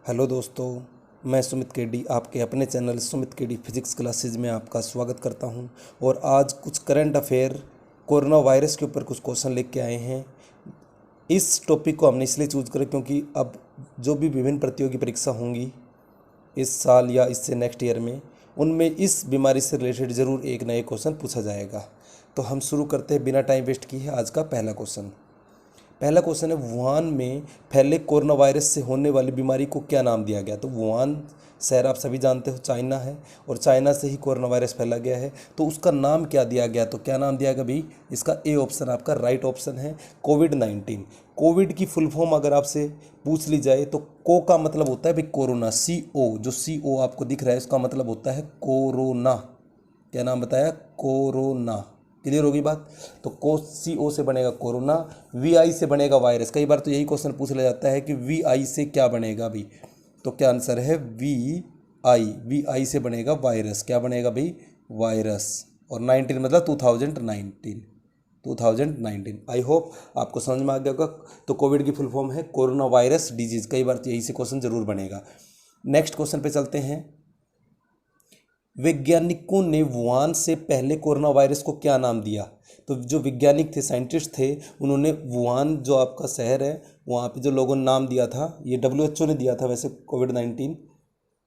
Hello दोस्तों, मैं Sumit KD आपके अपने channel Sumit KD physics classes में आपका स्वागत करता हूं। और आज कुछ करंट अफेयर कोरोना वायरस के ऊपर कुछ क्वेश्चन लेके आए हैं। इस टॉपिक को हमने इसलिए चूज करा क्योंकि अब जो भी विभिन्न प्रतियोगी परीक्षा होंगी इस साल या इससे नेक्स्ट ईयर में, उनमें इस बीमारी से रिलेटेड ज़रूर एक नए क्वेश्चन पूछा जाएगा। तो हम शुरू करते हैं बिना टाइम वेस्ट किए आज का पहला क्वेश्चन है, वुहान में फैले कोरोना वायरस से होने वाली बीमारी को क्या नाम दिया गया। तो वुहान शहर आप सभी जानते हो चाइना है, और चाइना से ही कोरोना वायरस फैला गया है। तो उसका नाम क्या दिया गया, तो क्या नाम दिया गया भाई, इसका ए ऑप्शन आपका राइट ऑप्शन है, कोविड-19। कोविड की फुल फॉर्म अगर आपसे पूछ ली जाए तो को का मतलब होता है भाई कोरोना, CO, जो CO आपको दिख रहा है उसका मतलब होता है कोरोना। क्या नाम बताया, कोरोना। क्लियर होगी बात। तो CO से बनेगा कोरोना, VI से बनेगा वायरस। कई बार तो यही क्वेश्चन पूछ लिया जाता है कि VI से क्या बनेगा भी, तो क्या आंसर है VI से बनेगा वायरस। क्या बनेगा भाई, वायरस। और 19 मतलब 2019। आई होप आपको समझ में आ गया होगा। तो कोविड की फुल फॉर्म है कोरोना वायरस डिजीज। कई बार तो यही से क्वेश्चन जरूर बनेगा। नेक्स्ट क्वेश्चन पे चलते हैं। वैज्ञानिकों ने वुहान से पहले कोरोना वायरस को क्या नाम दिया। तो जो वैज्ञानिक थे, साइंटिस्ट थे, उन्होंने वुहान जो आपका शहर है वहाँ पे जो लोगों ने नाम दिया था, ये WHO ने दिया था वैसे कोविड-19।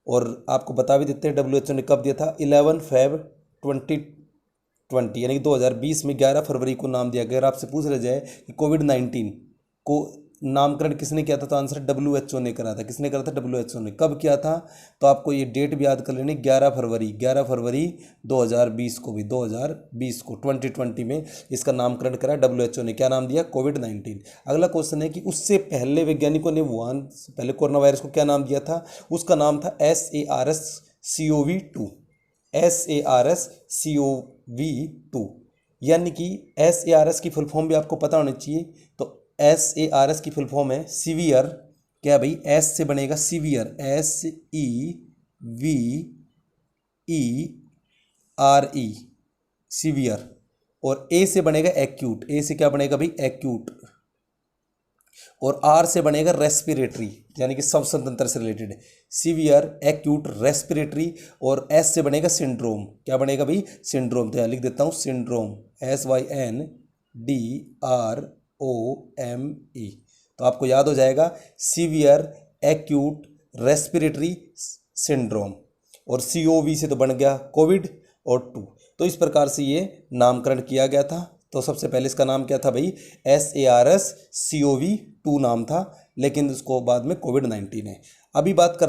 और आपको बता भी देते हैं WHO ने कब दिया था, 11 Feb 2020 यानी कि 2020 में 11 फरवरी को नाम दिया गया। अगर आपसे पूछ रहा जाए कि कोविड-19 को नामकरण किसने किया था, तो आंसर WHO ने करा था। किसने करा था, WHO ने। कब किया था, तो आपको ये डेट भी याद कर लेनी, 11 फरवरी 2020 को भी 2020 में इसका नामकरण करा WHO ने। क्या नाम दिया, कोविड-19। अगला क्वेश्चन है कि उससे पहले वैज्ञानिकों ने वुहान से पहले कोरोना वायरस को क्या नाम दिया था। उसका नाम था SARS-CoV-2। SARS-CoV-2 यानी कि SARS की फुल फॉर्म भी आपको पता होनी चाहिए। तो SARS की फुल फॉर्म है सीवियर। क्या भाई, S से बनेगा सीवियर, SEVERE, सीवियर। और A से बनेगा एक्यूट। A से क्या बनेगा भाई, एक्यूट। और R से बनेगा रेस्पिरेटरी, यानी कि श्वसन तंत्र से रिलेटेड, सीवियर, एक्यूट, रेस्पिरेटरी। और S से बनेगा सिंड्रोम। क्या बनेगा भाई, सिंड्रोम। तो यहाँ लिख देता हूँ सिंड्रोम, SYNDROME। तो आपको याद हो जाएगा सीवियर, एक्यूट, रेस्पिरेटरी सिंड्रोम। और COV से तो बन गया कोविड, और 2। तो इस प्रकार से ये नामकरण किया गया था। तो सबसे पहले इसका नाम क्या था भाई, SARS-CoV-2 नाम था, लेकिन उसको बाद में कोविड-19 है। अभी बात कर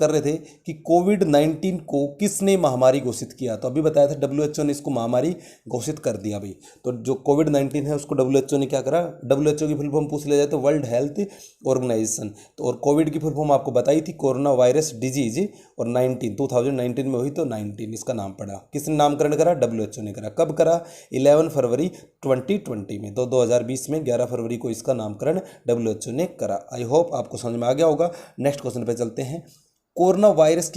रहे थे कि कोविड-19 को किसने महामारी घोषित किया। तो अभी बताया था WHO ने इसको महामारी घोषित कर दिया भाई। तो जो कोविड-19 है उसको WHO ने क्या करा, WHO की फुल फॉर्म पूछ लिया जाए तो वर्ल्ड हेल्थ ऑर्गेनाइजेशन। तो और कोविड की फुल फॉर्म आपको बताई थी कोरोना वायरस डिजीज। और 2019 में हुई तो 19 इसका नाम पड़ा। किसने नामकरण करा, WHO ने करा। कब करा, 11 फरवरी 2020 में। तो 2020 में 11 फरवरी को इसका नामकरण WHO ने करा। आई होप आपको समझ में आ गया होगा। नेक्स्ट क्वेश्चन पे चलते हैं। कोरोना वायरस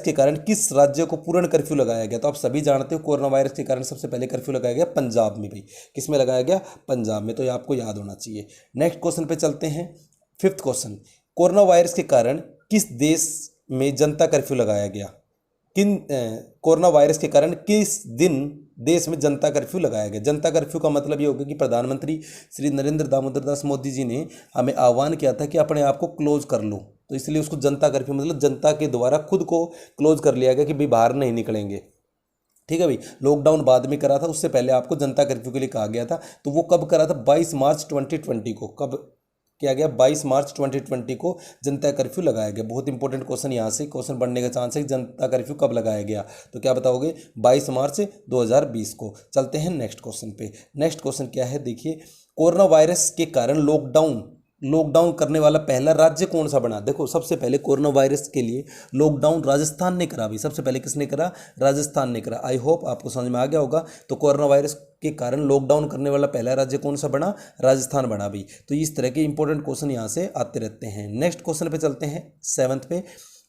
के कारण किस राज्य को पूर्ण कर्फ्यू लगाया गया। तो आप सभी जानते हो कोरोना वायरस के कारण सबसे पहले कर्फ्यू लगाया गया पंजाब में भाई। किस में लगाया गया, पंजाब में। तो ये आपको याद होना चाहिए। नेक्स्ट क्वेश्चन पे चलते हैं। फिफ्थ क्वेश्चन, कोरोना वायरस के कारण किस देश में जनता कर्फ्यू लगाया गया। कोरोना वायरस के कारण किस दिन देश में जनता कर्फ्यू लगाया गया। जनता कर्फ्यू का मतलब ये होगा कि प्रधानमंत्री श्री नरेंद्र दामोदर दास मोदी जी ने हमें आह्वान किया था कि अपने आप को क्लोज कर लो, तो इसलिए उसको जनता कर्फ्यू मतलब जनता के द्वारा खुद को क्लोज कर लिया गया कि भाई बाहर नहीं निकलेंगे। ठीक है भाई। लॉकडाउन बाद में करा था, उससे पहले आपको जनता कर्फ्यू के लिए कहा गया था। तो वो कब करा था, 22 मार्च 2020 को। कब किया गया, 22 मार्च 2020 को जनता कर्फ्यू लगाया गया। बहुत इंपॉर्टेंट क्वेश्चन यहाँ से क्वेश्चन बनने का चांस है कि जनता कर्फ्यू कब लगाया गया। तो क्या बताओगे, 22 मार्च 2020 को। चलते हैं नेक्स्ट क्वेश्चन पे। नेक्स्ट क्वेश्चन क्या है, देखिए, कोरोना वायरस के कारण लॉकडाउन करने वाला पहला राज्य कौन सा बना। देखो, सबसे पहले कोरोना वायरस के लिए लॉकडाउन राजस्थान ने करा भाई। सबसे पहले किसने करा, राजस्थान ने करा। आई होप आपको समझ में आ गया होगा। तो कोरोना वायरस के कारण लॉकडाउन करने वाला पहला राज्य कौन सा बना, राजस्थान बना भाई। तो इस तरह के इंपॉर्टेंट क्वेश्चन यहाँ से आते रहते हैं। नेक्स्ट क्वेश्चन पे चलते हैं, 7th पे।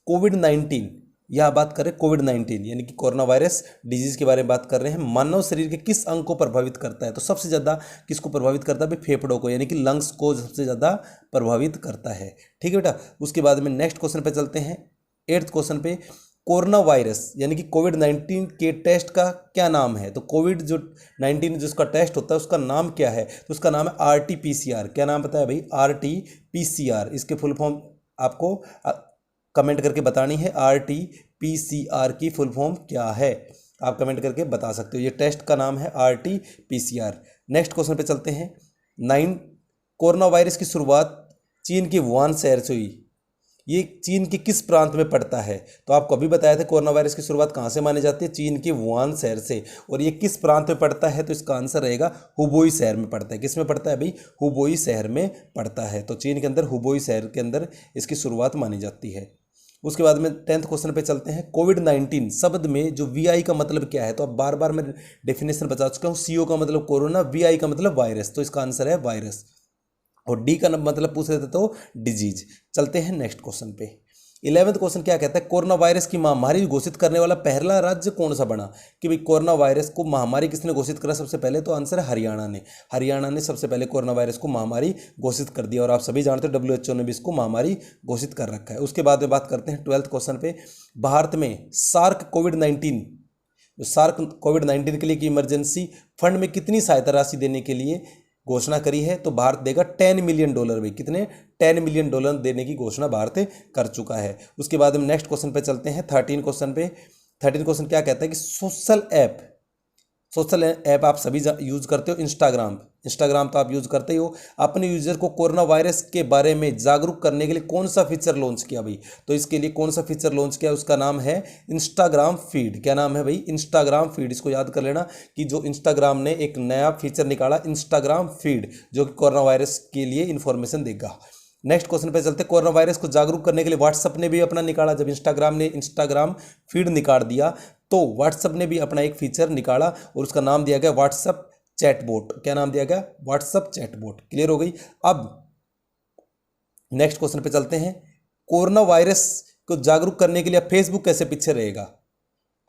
कोविड-19 यह बात करें कोविड-19 यानी कि कोरोना वायरस डिजीज़ के बारे में बात कर रहे हैं। मानव शरीर के किस अंग को प्रभावित करता है? तो सबसे ज़्यादा किसको प्रभावित करता है भाई? फेफड़ों को, यानी कि लंग्स को सबसे ज़्यादा प्रभावित करता है। ठीक है बेटा। उसके बाद में नेक्स्ट क्वेश्चन पे चलते हैं। 8th क्वेश्चन पे, कोरोना वायरस यानी कि कोविड-19 के टेस्ट का क्या नाम है? तो कोविड जो 19 जिसका टेस्ट होता है उसका नाम क्या है? तो उसका नाम है RT-PCR। क्या नाम पता है भाई? RT-PCR। इसके फुल फॉर्म आपको कमेंट करके बतानी है। RT-PCR की फुल फॉर्म क्या है? आप कमेंट करके बता सकते हो। ये टेस्ट का नाम है RT-PCR। नेक्स्ट क्वेश्चन पे चलते हैं। 9, कोरोना वायरस की शुरुआत चीन के वुहान शहर से हुई। ये चीन के किस प्रांत में पड़ता है? तो आपको अभी बताया था कोरोना वायरस की शुरुआत कहाँ से मानी जाती है? चीन के वुहान शहर से। और ये किस प्रांत में पड़ता है? तो इसका आंसर रहेगा हुबेई शहर में पड़ता है। किस में पड़ता है भाई? हुबेई शहर में पड़ता है। तो चीन के अंदर हुबेई शहर के अंदर इसकी शुरुआत मानी जाती है। उसके बाद में 10th क्वेश्चन पे चलते हैं। कोविड-19 शब्द में जो VI का मतलब क्या है? तो अब बार बार मैं डेफिनेशन बता चुका हूँ। CO का मतलब कोरोना, VI का मतलब वायरस, तो इसका आंसर है वायरस। और D का मतलब पूछ रहे थे तो डिजीज। चलते हैं नेक्स्ट क्वेश्चन पे। 11th क्वेश्चन क्या कहता है? कोरोना वायरस की महामारी घोषित करने वाला पहला राज्य कौन सा बना? कि भाई कोरोना वायरस को महामारी किसने घोषित करा सबसे पहले? तो आंसर है हरियाणा ने। हरियाणा ने सबसे पहले कोरोना वायरस को महामारी घोषित कर दिया। और आप सभी जानते हो WHO ने भी इसको महामारी घोषित कर रखा है। उसके बाद में बात करते हैं 12th क्वेश्चन पे। भारत में सार्क कोविड-19 के लिए की इमरजेंसी फंड में कितनी सहायता राशि देने के लिए घोषणा करी है? तो भारत देगा $10 मिलियन भाई। कितने? $10 मिलियन देने की घोषणा भारत कर चुका है। उसके बाद हम नेक्स्ट क्वेश्चन पे चलते हैं। 13 क्वेश्चन पे। 13 क्वेश्चन क्या कहता है कि सोशल ऐप आप सभी यूज करते हो। इंस्टाग्राम तो आप यूज करते ही हो। अपने यूजर को कोरोना वायरस के बारे में जागरूक करने के लिए कौन सा फीचर लॉन्च किया भाई? तो इसके लिए कौन सा फीचर लॉन्च किया? उसका नाम है इंस्टाग्राम फीड। क्या नाम है भाई? Instagram feed. इसको याद कर लेना कि जो इंस्टाग्राम ने एक नया फीचर निकाला इंस्टाग्राम फीड, जो कि कोरोना वायरस के लिए इंफॉर्मेशन देगा। नेक्स्ट क्वेश्चन पे चलते। कोरोना वायरस को जागरूक करने के लिए व्हाट्सएप ने भी अपना निकाला। जब इंस्टाग्राम ने इंस्टाग्राम फीड निकाल दिया तो व्हाट्सएप ने भी अपना एक फीचर निकाला और उसका नाम दिया गया व्हाट्सएप चैटबॉट। क्या नाम दिया गया? WhatsApp chatbot. क्लियर हो गई? अब नेक्स्ट क्वेश्चन पे चलते हैं। कोरोना वायरस को जागरूक करने के लिए फेसबुक कैसे पीछे रहेगा?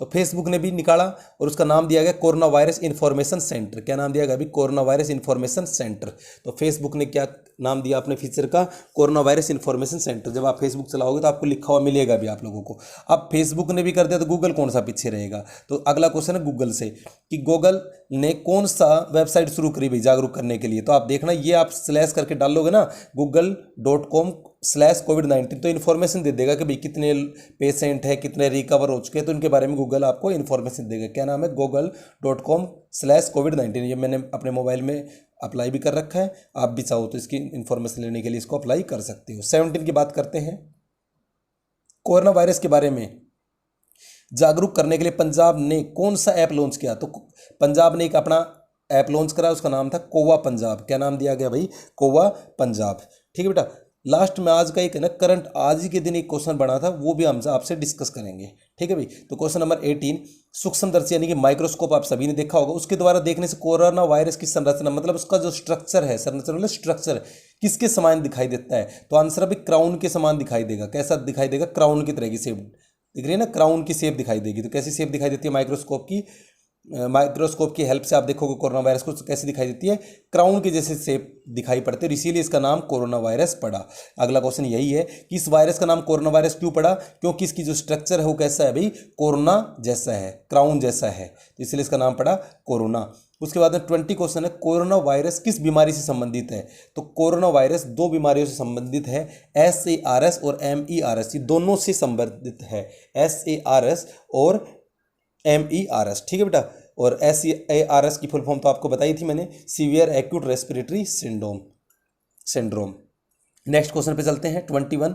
तो फेसबुक ने भी निकाला और उसका नाम दिया गया कोरोना वायरस इन्फॉर्मेशन सेंटर। क्या नाम दिया गया अभी? Corona virus information centre. तो फेसबुक ने क्या नाम दिया अपने फीचर का? Corona virus information centre. जब आप फेसबुक चलाओगे तो आपको लिखा हुआ मिलेगा भी आप लोगों को। अब फेसबुक ने भी कर दिया तो गूगल कौन सा पीछे रहेगा? तो अगला क्वेश्चन है गूगल से कि गूगल ने कौन सा वेबसाइट शुरू करी भाई जागरूक करने के लिए? तो आप देखना, ये आप स्लैश करके डालोगे ना google.com/COVID-19 तो इन्फॉर्मेशन दे देगा कि भाई कितने पेशेंट है, कितने रिकवर हो चुके हैं, तो इनके बारे में गूगल आपको इन्फॉर्मेशन देगा। क्या नाम है? google.com/COVID-19। ये मैंने अपने मोबाइल में अप्लाई भी कर रखा है। आप भी चाहो तो इसकी इन्फॉर्मेशन लेने के लिए इसको अप्लाई कर सकते हो। 17 की बात करते हैं। कोरोना वायरस के बारे में जागरूक करने के लिए पंजाब ने कौन सा ऐप लॉन्च किया? तो पंजाब ने एक अपना ऐप लॉन्च करा, उसका नाम था कोवा पंजाब। क्या नाम दिया गया भाई? कोवा पंजाब। ठीक है बेटा। लास्ट में आज का एक है ना करंट, आज ही के दिन एक क्वेश्चन बना था, वो भी हम आपसे डिस्कस करेंगे। ठीक है भाई। तो क्वेश्चन नंबर 18, सूक्ष्मदर्शी यानी कि माइक्रोस्कोप आप सभी ने देखा होगा, उसके द्वारा देखने से कोरोना वायरस की संरचना मतलब उसका जो स्ट्रक्चर है, संरचना मतलब स्ट्रक्चर किसके समान दिखाई देता है? तो आंसर अभी क्राउन के समान दिखाई देगा। कैसा दिखाई देगा? क्राउन की तरह की शेप दिख रही है ना, क्राउन की शेप दिखाई देगी। तो कैसी शेप दिखाई देती है? माइक्रोस्कोप की हेल्प से आप देखोगे कोरोना वायरस को कैसे दिखाई देती है? क्राउन के जैसे शेप दिखाई पड़ते हैं, इसीलिए इसका नाम कोरोना वायरस पड़ा। अगला क्वेश्चन यही है कि इस वायरस का नाम कोरोना वायरस क्यों पड़ा? क्योंकि इसकी जो स्ट्रक्चर है वो कैसा है भाई? कोरोना जैसा है, क्राउन जैसा है, तो इसलिए इसका नाम पड़ा कोरोना। उसके बाद में 20 क्वेश्चन है, कोरोना वायरस किस बीमारी से संबंधित है? तो कोरोना वायरस 2 बीमारियों से संबंधित है, SARS और MERS। ये दोनों से संबंधित है, SARS और MERS। ठीक है बेटा। और SARS की फुल फॉर्म तो आपको बताई थी मैंने, severe acute respiratory syndrome. Next question पे चलते हैं 21।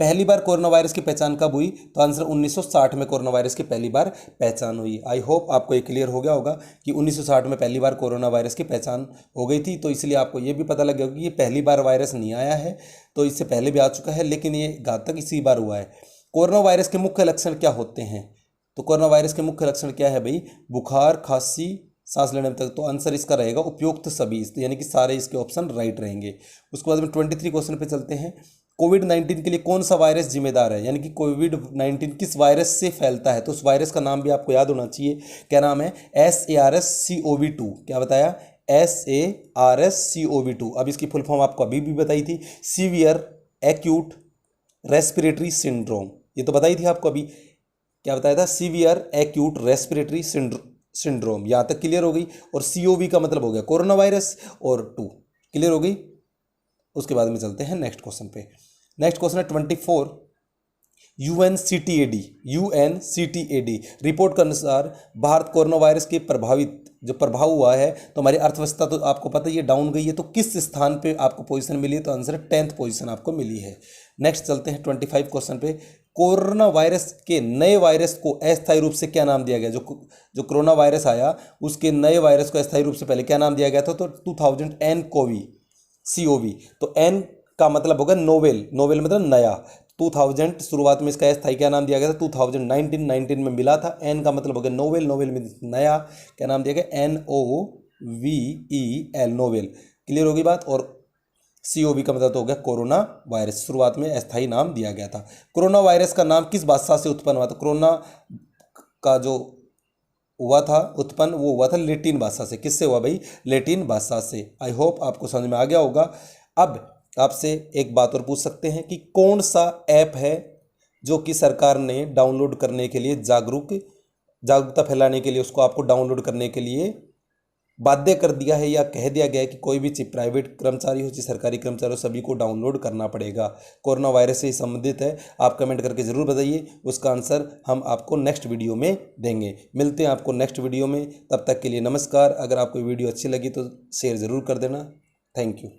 पहली बार कोरोना वायरस की पहचान कब हुई? तो आंसर 1960 में कोरोना वायरस की पहली बार पहचान हुई। आई होप आपको ये क्लियर हो गया होगा कि 1960 में पहली बार कोरोना वायरस की पहचान हो गई थी। तो इसलिए आपको ये भी पता लग गया कि ये पहली बार वायरस नहीं आया है, तो इससे पहले भी आ चुका है, लेकिन ये घातक इसी बार हुआ है। कोरोना वायरस के मुख्य लक्षण क्या होते हैं? तो कोरोना वायरस के मुख्य लक्षण क्या है भाई? बुखार, खांसी, सांस लेने में तक। तो आंसर इसका रहेगा उपयुक्त सभी, यानी कि सारे इसके ऑप्शन राइट रहेंगे। उसके बाद में 23 क्वेश्चन पे चलते हैं। कोविड-19 के लिए कौन सा वायरस जिम्मेदार है, यानी कि कोविड-19 किस वायरस से फैलता है, तो उस वायरस का नाम भी आपको याद होना चाहिए। क्या नाम है? SARS-CoV-2। क्या बताया? SARS-CoV-2। अब इसकी फुल फॉर्म आपको अभी भी बताई थी, सीवियर एक्यूट रेस्पिरेटरी सिंड्रोम। ये तो बताई थी आपको अभी। क्या बताया था? Severe acute respiratory syndrome. यहाँ तक क्लियर हो गई। और COV का मतलब हो गया कोरोना वायरस, और 2 क्लियर हो गई। उसके बाद में चलते हैं नेक्स्ट क्वेश्चन पे। नेक्स्ट क्वेश्चन है 24। यूएनसीटीएडी रिपोर्ट के अनुसार भारत कोरोना वायरस के प्रभावित जो प्रभाव हुआ है, तो हमारी अर्थव्यवस्था तो आपको पता ही है डाउन गई है, तो किस स्थान पे आपको पोजीशन मिली है? तो आंसर 10th पोजीशन आपको मिली है। नेक्स्ट चलते हैं 25 क्वेश्चन पे। कोरोना वायरस के नए वायरस को अस्थायी रूप से क्या नाम दिया गया? जो कोरोना वायरस आया उसके नए वायरस को अस्थायी रूप से पहले क्या नाम दिया गया था? तो 2000 COV। तो एन का मतलब होगा नोवेल, नोवेल मतलब नया। 2000 शुरुआत में इसका अस्थायी क्या नाम दिया गया था? 2019 में मिला था। एन का मतलब हो गया नोवेल, नोवेल में नया। क्या नाम दिया गया? NOVEL, novel. क्लियर होगी बात। और COV का मतलब तो हो गया कोरोना वायरस, शुरुआत में अस्थायी नाम दिया गया था। कोरोना वायरस का नाम किस भाषा से उत्पन्न हुआ था? कोरोना का जो हुआ था उत्पन्न, वो हुआ था लैटिन भाषा से। किससे हुआ भाई? लैटिन भाषा से। आई होप आपको समझ में आ गया होगा। अब आपसे एक बात और पूछ सकते हैं कि कौन सा ऐप है जो कि सरकार ने डाउनलोड करने के लिए जागरूकता फैलाने के लिए उसको आपको डाउनलोड करने के लिए बाध्य कर दिया है, या कह दिया गया है कि कोई भी चाहे प्राइवेट कर्मचारी हो चाहे सरकारी कर्मचारी हो, सभी को डाउनलोड करना पड़ेगा। कोरोना वायरस से संबंधित है। आप कमेंट करके ज़रूर बताइए, उसका आंसर हम आपको नेक्स्ट वीडियो में देंगे। मिलते हैं आपको नेक्स्ट वीडियो में, तब तक के लिए नमस्कार। अगर आपको वीडियो अच्छी लगी तो शेयर ज़रूर कर देना। Thank you.